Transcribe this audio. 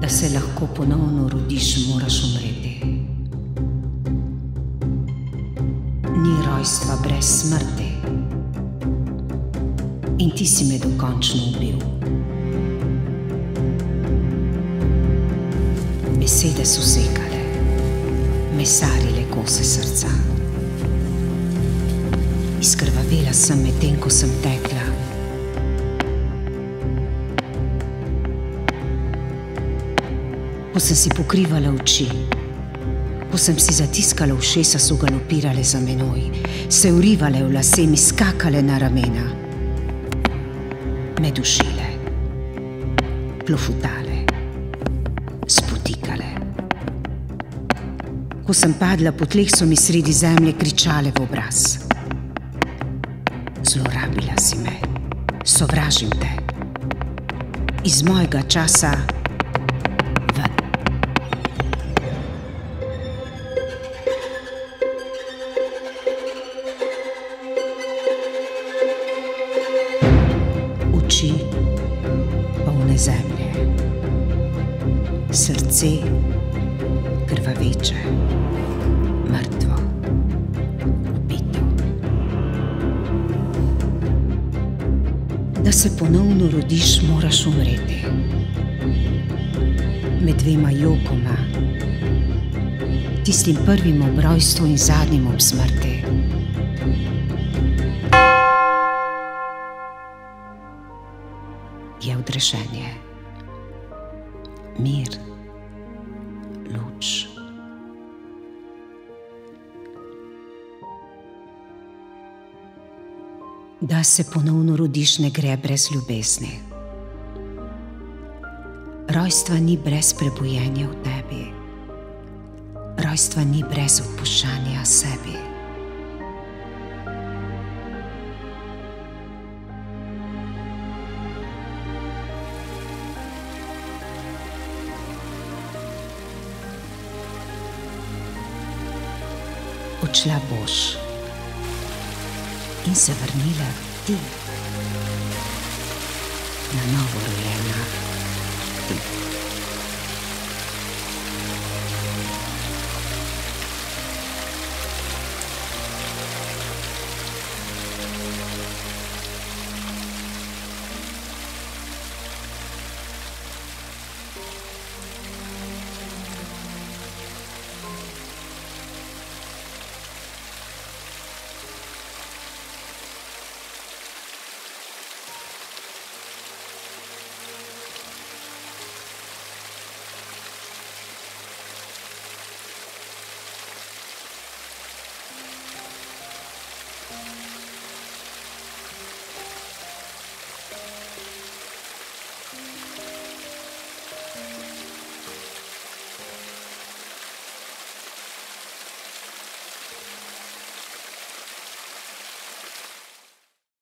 Da se lahko ponovno rodiš, moraš umreti. Ni rojstva brez smrti. In ti si me dokončno ubil. Besede so sekale, mesarile kose srca. Izkrvavela sem medtem, ko sem tekla. Ko sem si pokrivala oči, ko sem si zatiskala ušesa, so galopirale za menoj, se urivale v lase, mi skakale na ramena, me dušile, plofutale, spotikale. Ko sem padla po tleh, so mi sredi zemlje kričale v obraz. Zlorabila si me, sovražim te. Iz mojega časa ven. Oči polne zemlje, srce krvaveče, mrtvo, ubito. Da se ponovno rodiš, moraš umreti. Med dvema jokoma, tistim prvim ob rojstvu in zadnjim ob smrti. Je odrešenje, mir, luč. Da se ponovno rodiš, ne gre brez ljubezni. Rojstva ni brez prebujenja v tebi. Rojstva ni brez odpuščanja sebi. Odšla boš in se vrnila ti, na novo rojena ti.